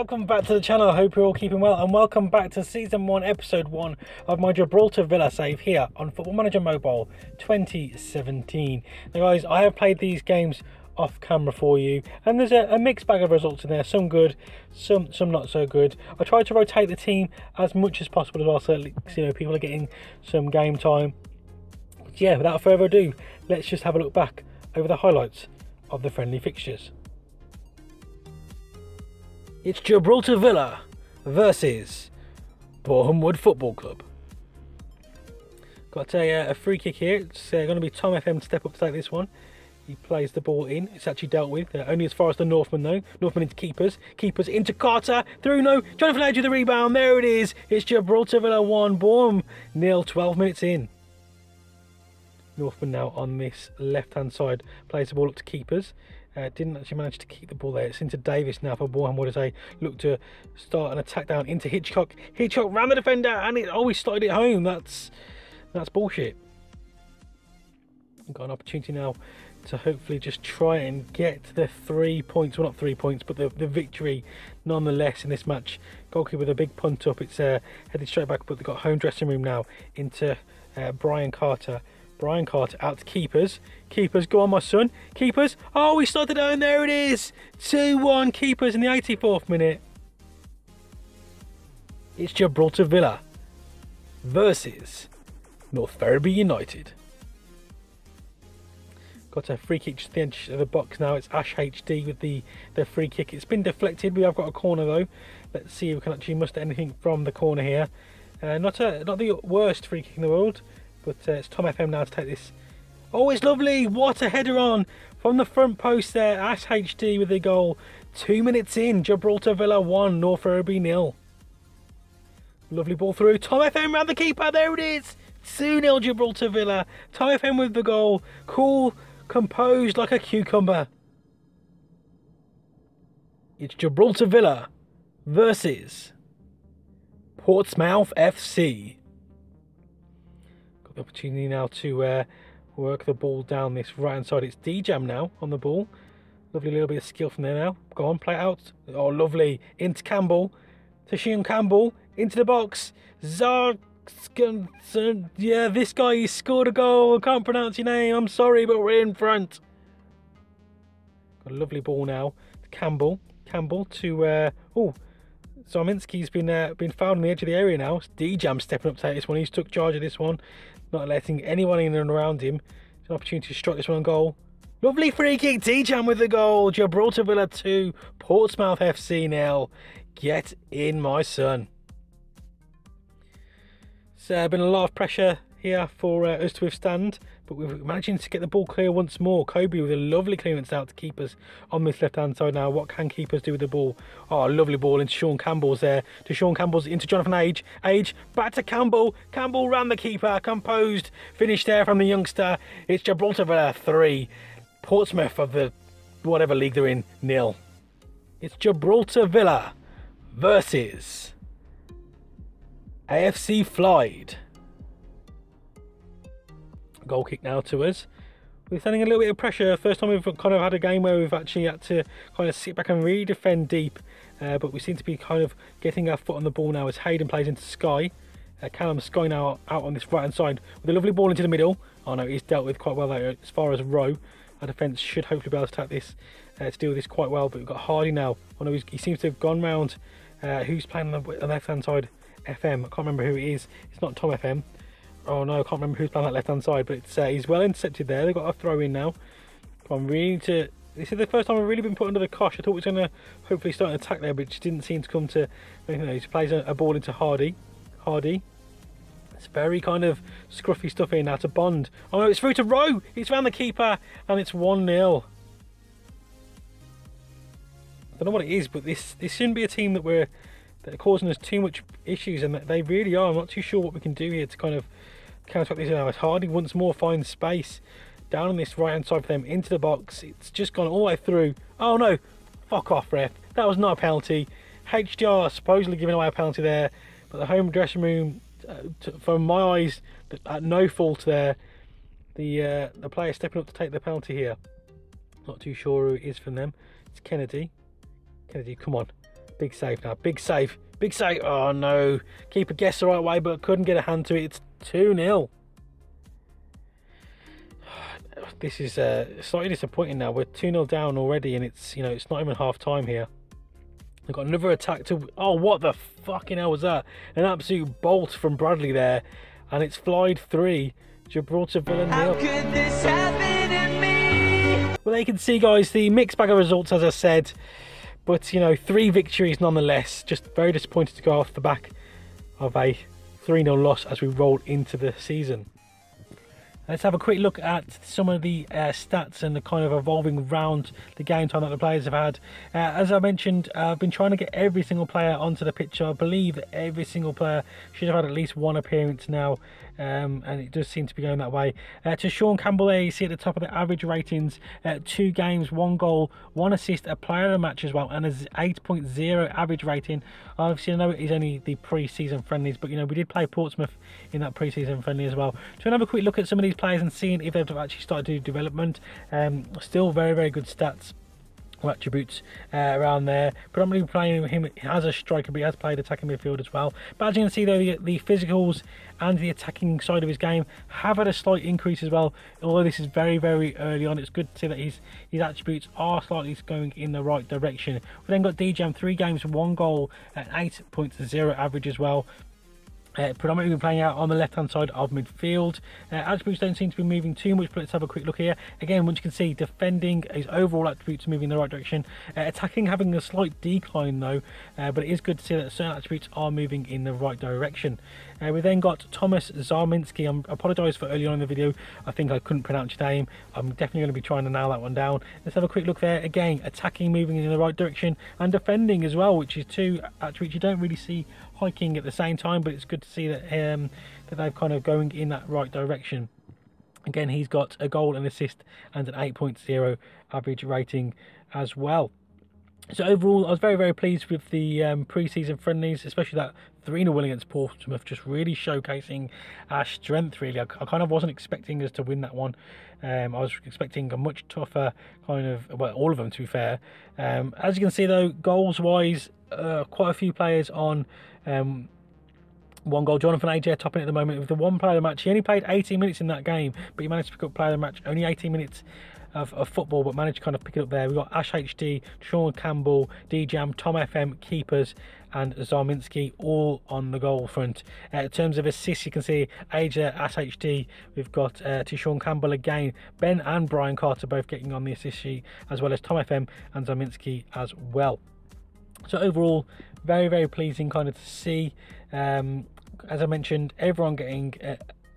welcome back to the channel. I hope you're all keeping well, and welcome back to Season 1, Episode 1 of my Gibraltar Villa save here on Football Manager Mobile 2017. Now guys, I have played these games off camera for you, and there's a mixed bag of results in there, some good, some not so good. I tried to rotate the team as much as possible as well, so that, people are getting some game time. But yeah, without further ado, let's just have a look back over the highlights of the friendly fixtures. It's Gibraltar Villa versus Bournemouth Football Club. Got a free kick here. It's going to be Tom FM to step up to take this one. He plays the ball in. It's actually dealt with. Only as far as the Northman though. Northman into keepers. Keepers into Carter. Through no. Jonathan Edge with the rebound. There it is. It's Gibraltar Villa 1. Bournemouth 0. 12 minutes in. Northman now on this left-hand side. Plays the ball up to keepers. Didn't actually manage to keep the ball there. It's into Davis now for Bournemouth as they look to start an attack down into Hitchcock. Hitchcock ran the defender and it always started it home. That's bullshit. Got an opportunity now to hopefully just try and get the 3 points. Well, not 3 points, but the victory nonetheless in this match. Goalkeeper with a big punt up. It's headed straight back, but they've got home dressing room now into Brian Carter. Brian Carter out to keepers. Keepers, go on my son. Keepers. Oh, we started out and there it is. 2-1 keepers in the 84th minute. It's Gibraltar Villa versus North Ferriby United. Got a free kick just at the edge of the box now. It's Ash HD with the free kick. It's been deflected. We have got a corner though. Let's see if we can actually muster anything from the corner here. Not the worst free kick in the world. But it's Tom FM now to take this. Oh, it's lovely. What a header on from the front post there. Ash HD with the goal. 2 minutes in. Gibraltar Villa 1. North Ferriby 0. Lovely ball through. Tom FM round the keeper. There it is. 2-0 Gibraltar Villa. Tom FM with the goal. Cool. Composed like a cucumber. It's Gibraltar Villa versus Portsmouth FC. The opportunity now to work the ball down this right hand side. It's D-Jam now on the ball. Lovely little bit of skill from there now. Go on, play it out. Oh, lovely. Into Campbell. To Sean Campbell. Into the box. Zarkskinson. Yeah, this guy, he scored a goal. I can't pronounce your name. I'm sorry, but we're in front. Got a lovely ball now. To Campbell. Campbell to... Zominski's been fouled on the edge of the area now. It's D-Jam stepping up to take this one. He's took charge of this one. Not letting anyone in and around him. It's an opportunity to strike this one on goal. Lovely free kick. D-Jam with the goal. Gibraltar Villa 2. Portsmouth FC 0. Get in, my son. It's been a lot of pressure here for us to withstand. But we're managing to get the ball clear once more. Kobe with a lovely clearance out to keepers on this left-hand side now. What can keepers do with the ball? Oh, lovely ball into Sean Campbell's there. To Sean Campbell's into Jonathan Age. Age, back to Campbell. Campbell ran the keeper. Composed. Finish there from the youngster. It's Gibraltar Villa 3. Portsmouth of the whatever league they're in 0. It's Gibraltar Villa versus AFC Flyde. Goal kick now to us. We're sending a little bit of pressure. First time we've kind of had a game where we've actually had to kind of sit back and really defend deep. But we seem to be kind of getting our foot on the ball now as Hayden plays into Sky. Callum Sky now out on this right hand side with a lovely ball into the middle. Oh no, he's dealt with quite well there as far as Rowe. Our defence should hopefully be able to attack this, to deal with this quite well. But we've got Hardy now. Oh no, he seems to have gone round. Who's playing on the left hand side? FM. I can't remember who it is. It's not Tom FM. Oh no, I can't remember who's playing that left hand side, but it's he's well intercepted there. They've got a throw in now. I'm really to. This is the first time I've really been put under the cosh. I thought we was going to hopefully start an attack there, but it just didn't seem to come to. He plays a ball into Hardy. Hardy. It's very kind of scruffy stuff in now to Bond. Oh no, it's through to Rowe. It's round the keeper, and it's 1-0. I don't know what it is, but this shouldn't be a team that are causing us too much issues, and they really are. I'm not too sure what we can do here to kind of counteract this now. As Hardy once more finds space down on this right hand side for them into the box. It's just gone all the way through. Oh no, fuck off, ref. That was not a penalty. HDR supposedly giving away a penalty there, but the home dressing room, from my eyes, at no fault there. The player stepping up to take the penalty here. Not too sure who it is from them. It's Kennedy. Kennedy, come on. Big save now. Big save. Big save. Oh no. Keeper guessed the right way, but couldn't get a hand to it. It's 2-0. This is slightly disappointing now. We're 2-0 down already, and it's, you know, it's not even half time here. We've got another attack to... Oh, what the fucking hell was that? An absolute bolt from Bradley there, and it's flied 3. Gibraltar Villa 0. How could this happen to me? Well, there you can see, guys, the mixed bag of results, as I said, but, you know, 3 victories nonetheless. Just very disappointed to go off the back of a 3-0 loss as we roll into the season. Let's have a quick look at some of the stats and the kind of evolving round the game time that the players have had. As I mentioned, I've been trying to get every single player onto the pitch. I believe that every single player should have had at least 1 appearance now, and it does seem to be going that way. To Sean Campbell there, you see at the top of the average ratings, 2 games, 1 goal, 1 assist, a player of the match as well, and an 8.0 average rating. Obviously, I know it is only the pre-season friendlies, but, you know, we did play Portsmouth in that pre-season friendly as well. So have a quick look at some of these players and seeing if they've actually started to do development. Still very, very good stats or attributes around there. Predominantly playing him as a striker, but he has played attacking midfield as well. But as you can see, though, the physicals and the attacking side of his game have had a slight increase as well. Although this is very, very early on, it's good to see that his attributes are slightly going in the right direction. We've then got DJ, 3 games, 1 goal, and 8.0 average as well. Predominantly playing out on the left hand side of midfield. Attributes don't seem to be moving too much, but let's have a quick look here. Again, once you can see, defending, his overall attributes moving in the right direction. Attacking having a slight decline though, but it is good to see that certain attributes are moving in the right direction. We then got Thomas JMP. I apologise for earlier on in the video, I think I couldn't pronounce your name. I'm definitely going to be trying to nail that one down. Let's have a quick look there. Again, attacking moving in the right direction, and defending as well, which is 2 attributes you don't really see hiking at the same time, but it's good to see that that they're kind of going in that right direction. Again, he's got a goal, an assist, and an 8.0 average rating as well. So overall, I was very, very pleased with the pre-season friendlies, especially that 3-0 win against Portsmouth, just really showcasing our strength, really. I kind of wasn't expecting us to win that one. I was expecting a much tougher kind of, well, all of them to be fair. As you can see though, goals-wise, quite a few players on 1 goal. Jonathan AJ topping at the moment with the 1 player of the match. He only played 18 minutes in that game, but he managed to pick up player of the match. Only 18 minutes of football, but managed to kind of pick it up there. We've got Ash HD, Sean Campbell, DJM, Tom FM, keepers, and JMP all on the goal front. In terms of assists, you can see AJ, Ash HD. We've got to Sean Campbell again. Ben and Brian Carter both getting on the assist sheet, as well as Tom FM and JMP as well. So overall, very, very pleasing kind of to see. As I mentioned, everyone getting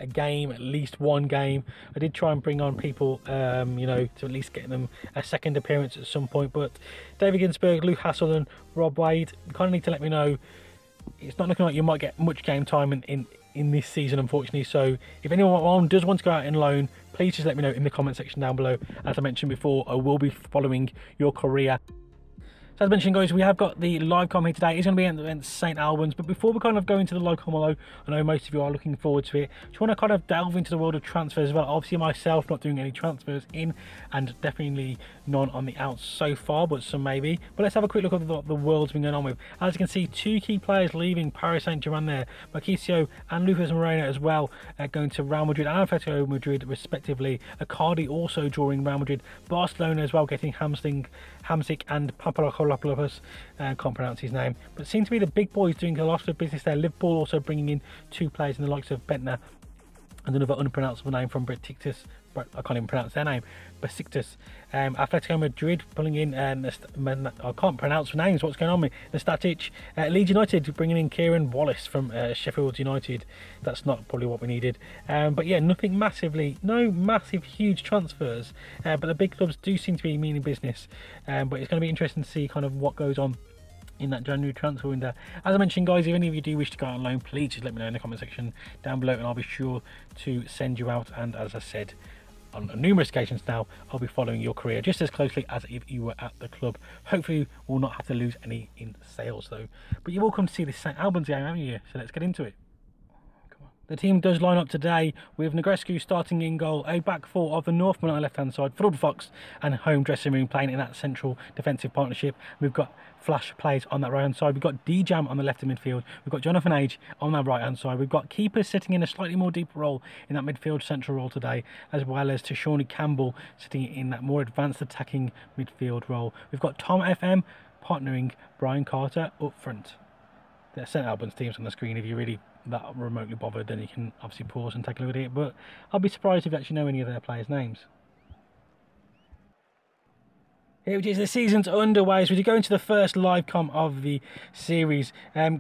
a game, at least 1 game. I did try and bring on people, you know, to at least get them a second appearance at some point. But David Ginsberg, Luke Hasselden, Rob Wade, you kind of need to let me know. It's not looking like you might get much game time in this season, unfortunately. So if anyone does want to go out in loan, please just let me know in the comment section down below. As I mentioned before, I will be following your career. So as mentioned, guys, we have got the live com here today. It's going to be at St Albans, but before we kind of go into the live com, although I know most of you are looking forward to it, just want to kind of delve into the world of transfers as well. Obviously myself not doing any transfers in, and definitely none on the outs so far, but some maybe. But let's have a quick look at what the world's been going on with. As you can see, 2 key players leaving Paris Saint-Germain there, Marquisio and Lucas Moreno as well, going to Real Madrid and Atletico Madrid respectively. Icardi also drawing Real Madrid. Barcelona as well getting Hamsik and Papadopoulos. Can't pronounce his name, but it seems to be the big boys doing a lot of business there. Liverpool also bringing in 2 players in the likes of Bentner and another unpronounceable name from Besiktas. I can't even pronounce their name. Besiktas. Atletico Madrid pulling in, I can't pronounce names. What's going on with Nestatic? Leeds United bringing in Kieran Wallace from Sheffield United. That's not probably what we needed. But yeah, no massive huge transfers. But the big clubs do seem to be meaning business. But it's going to be interesting to see kind of what goes on in that January transfer window. As I mentioned, guys, if any of you do wish to go out on loan, please just let me know in the comment section down below, and I'll be sure to send you out. And as I said on numerous occasions now, I'll be following your career just as closely as if you were at the club. Hopefully we'll not have to lose any in sales though. But you're welcome to see this St Albans game, haven't you? So let's get into it. Come on. The team does line up today with Negrescu starting in goal, a back four of the Northmen on the left-hand side, Fuddled Fox and Home Dressing Room playing in that central defensive partnership. We've got Flash Plays on that right-hand side. We've got D-Jam on the left of midfield. We've got Jonathan Age on that right-hand side. We've got keepers sitting in a slightly more deeper role in that midfield central role today, as well as Shawnee Campbell sitting in that more advanced attacking midfield role. We've got Tom FM partnering Brian Carter up front. The St Albans team's on the screen. If you're really that remotely bothered, then you can obviously pause and take a look at it, but I'll be surprised if you actually know any of their players' names. Here it is, the season's underway, so we go into the first live com of the series.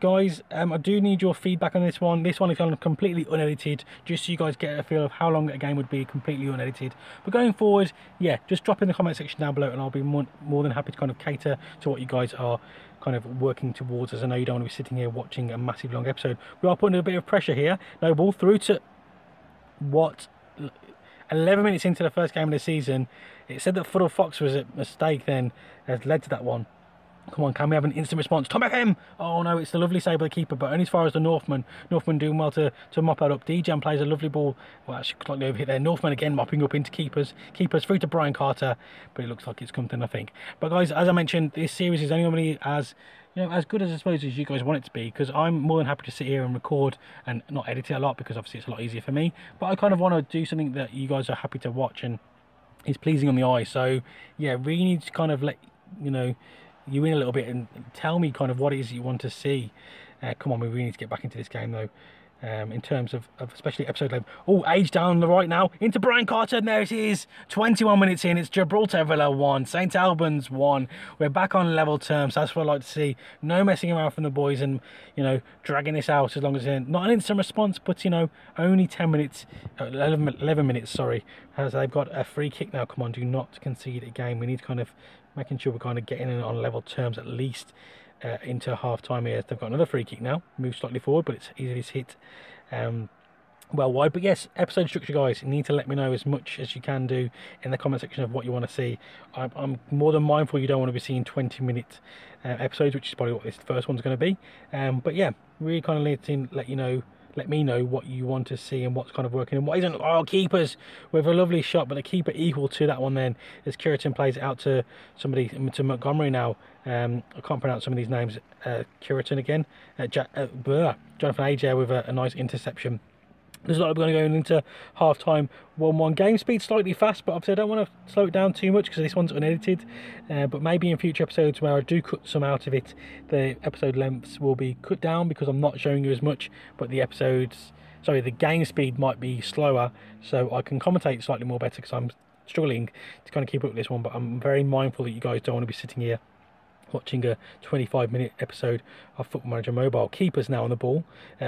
Guys, I do need your feedback on this one. This one is kind of completely unedited, just so you guys get a feel of how long a game would be completely unedited. But going forward, yeah, just drop in the comment section down below and I'll be more than happy to kind of cater to what you guys are kind of working towards, as I know you don't want to be sitting here watching a massive long episode. We are putting a bit of pressure here. No ball through to what, 11 minutes into the first game of the season. It said that Fuddled Fox was a mistake, then has led to that one. Come on, can we have an instant response? Tom FM! Oh no, it's the lovely save by the keeper, but only as far as the Northmen. Northmen doing well to mop that up. D-Jam plays a lovely ball. Well, actually slightly overhit there. Northmen again mopping up into keepers. Keepers through to Brian Carter, but it looks like it's come to nothing. But guys, as I mentioned, this series is only going to be as, you know, as good as I suppose as you guys want it to be, because I'm more than happy to sit here and record and not edit it a lot, because obviously it's a lot easier for me. But I kind of want to do something that you guys are happy to watch and is pleasing on the eye. So yeah, really need to kind of let you know you in a little bit and tell me kind of what it is you want to see. Come on, we really need to get back into this game though. In terms of especially episode 11. Oh, Age down the right now into Brian Carter, and there it is. 21 minutes in, it's Gibraltar Villa 1, St Albans 1. We're back on level terms. That's what I like to see. No messing around from the boys and, you know, dragging this out as long as it's not an instant response, but, you know, only 10 minutes, 11 minutes, sorry, as they've got a free kick now. Come on, do not concede a game. We need kind of making sure we're kind of getting in on level terms at least. Into half time here. They've got another free kick now, move slightly forward, but it's easily hit well wide. But yes, episode structure, guys, you need to let me know as much as you can do in the comment section of what you want to see. I'm more than mindful you don't want to be seeing 20-minute episodes, which is probably what this first one's going to be, but yeah, really kind of let me know what you want to see and what's kind of working and what isn't. Oh, keepers with a lovely shot, but the keeper equal to that one then as Curitin plays it out to somebody, to Montgomery now. I can't pronounce some of these names. Curitin again. Jonathan Age with a nice interception. There's a lot of going into half-time 1-1. Game speed slightly fast, but obviously I don't want to slow it down too much because this one's unedited. But maybe in future episodes where I do cut some out of it, the episode lengths will be cut down because I'm not showing you as much. But the game speed might be slower, so I can commentate slightly more better because I'm struggling to kind of keep up with this one. But I'm very mindful that you guys don't want to be sitting here watching a 25-minute episode of Football Manager Mobile. Keeper's now on the ball,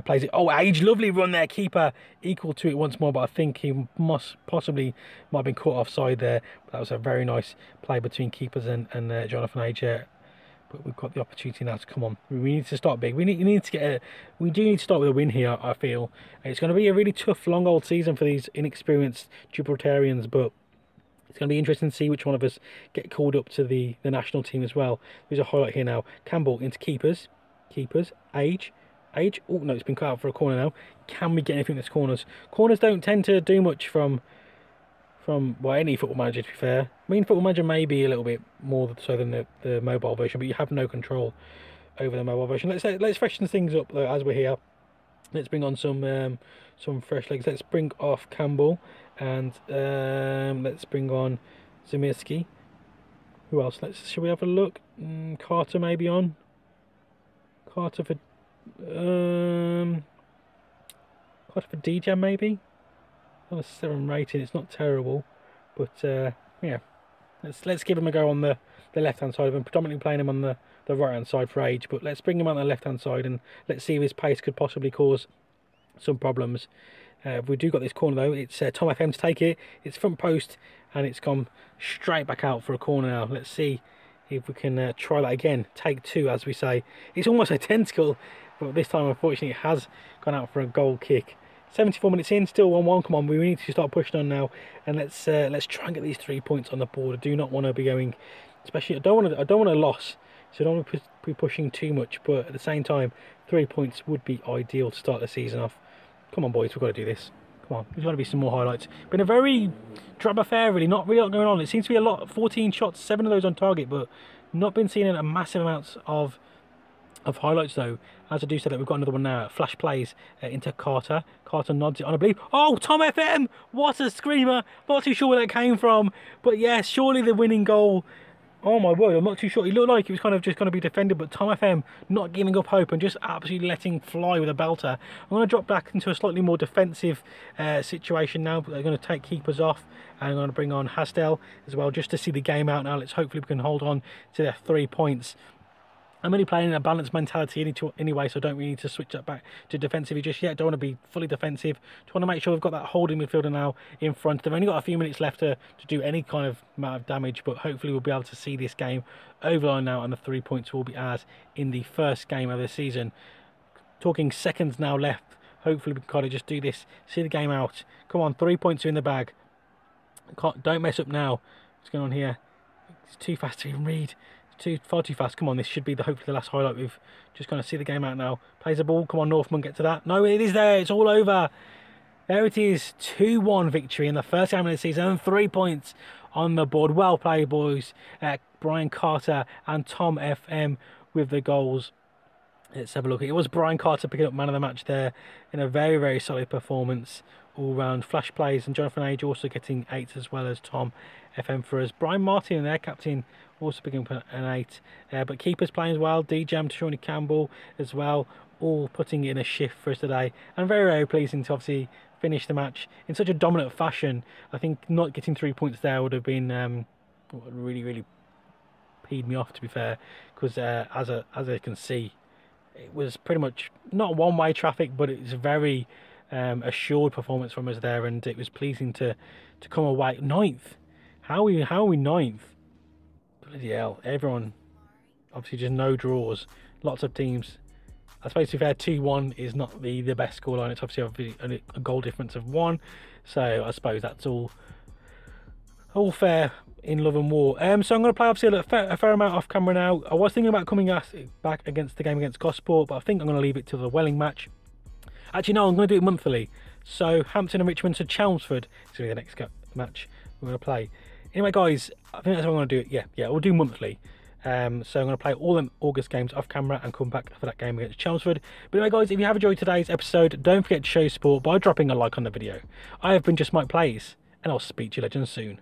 plays it. Oh, Age, lovely run there. Keeper equal to it once more, but I think he might have been caught offside there. But that was a very nice play between keepers and Jonathan Age. But we've got the opportunity now to come on. We need to start big. We do need to start with a win here, I feel. It's going to be a really tough, long old season for these inexperienced Gibraltarians, but it's going to be interesting to see which one of us get called up to the national team as well. There's a highlight here now. Campbell into keepers. Age. Oh, no, it's been cut out for a corner now. Can we get anything that's corners? Corners don't tend to do much from well, any Football Manager, to be fair. I mean, Football Manager may be a little bit more so than the mobile version, but you have no control over the mobile version. Let's freshen things up, though, as we're here. Let's bring on some fresh legs. Let's bring off Campbell. And let's bring on JMP. Who else? Shall we have a look? Carter maybe on. Carter for DJ maybe. On a 7 rating, it's not terrible, but yeah, let's give him a go on the left hand side of him. Predominantly playing him on the right hand side for Age, but let's bring him on the left hand side and let's see if his pace could possibly cause some problems. We do got this corner though. It's Tom FM to take it. It's front post and it's gone straight back out for a corner now. Let's see if we can try that again. Take 2, as we say. It's almost identical, but this time unfortunately it has gone out for a goal kick. 74 minutes in, still 1-1. Come on, we need to start pushing on now, and let's try and get these 3 points on the board. I do not want to be going, especially I don't want a loss, so I don't want to be pushing too much. But at the same time, 3 points would be ideal to start the season off. Come on, boys, we've got to do this. Come on, there's got to be some more highlights. Been a very drab affair, really. Not really a lot going on. It seems to be a lot. 14 shots, 7 of those on target, but not been seeing a massive amounts of highlights, though. As I do say that, we've got another one now. Flash plays into Carter. Carter nods it on, I believe. Oh, Tom FM! What a screamer! Not too sure where that came from, but yes, surely the winning goal. Oh my word, I'm not too sure. It looked like it was kind of just going to be defended, but Tom FM not giving up hope and just absolutely letting fly with a belter. I'm going to drop back into a slightly more defensive situation now. They're going to take keepers off, and I'm going to bring on Hastel as well, just to see the game out now. Let's hopefully we can hold on to their 3 points. I'm only playing in a balanced mentality anyway, so I don't really need to switch that back to defensive just yet. Don't want to be fully defensive. Just want to make sure we've got that holding midfielder now in front. They've only got a few minutes left to do any kind of amount of damage, but hopefully we'll be able to see this game over line now, and the 3 points will be ours in the first game of the season. Talking seconds now left. Hopefully we can kind of just do this, see the game out. Come on, 3 points are in the bag. Don't mess up now. What's going on here? It's too fast to even read. Far too fast. Come on, this should be hopefully the last highlight. We've just kind of see the game out now. Plays the ball. Come on, Northman, get to that. No, it is there. It's all over. There it is. 2-1 victory in the first game of the season, and 3 points on the board. Well played, boys. Brian Carter and Tom FM with the goals. Let's have a look. It was Brian Carter picking up man of the match there in a very, very solid performance all round. Flash plays, and Jonathan Age also getting 8 as well as Tom FM for us. Brian Martin, their captain, also picking up an 8. But keepers playing as well. D-Jam, Shawnee Campbell as well, all putting in a shift for us today. And very, very pleasing to obviously finish the match in such a dominant fashion. I think not getting 3 points there would have been really, really peed me off, to be fair, because as I can see, it was pretty much not one-way traffic, but it was a very assured performance from us there, and it was pleasing to come away 9th. How are we 9th? Bloody hell! Everyone, obviously, just no draws. Lots of teams. I suppose to be fair, 2-1 is not the best scoreline. It's obviously a goal difference of 1, so I suppose that's all fair in love and war. So I'm going to play obviously a fair amount off camera now. I was thinking about coming back against the game against Gosport, but I think I'm going to leave it till the Welling match. Actually, no, I'm going to do it monthly. So Hampton and Richmond to Chelmsford is going to be the next match we're going to play. Anyway, guys, I think that's how I'm going to do it. Yeah, we'll do monthly. So I'm going to play all them August games off camera and come back for that game against Chelmsford. But anyway, guys, if you have enjoyed today's episode, don't forget to show support by dropping a like on the video. I have been Just M1ke Plays, and I'll speak to you legends soon.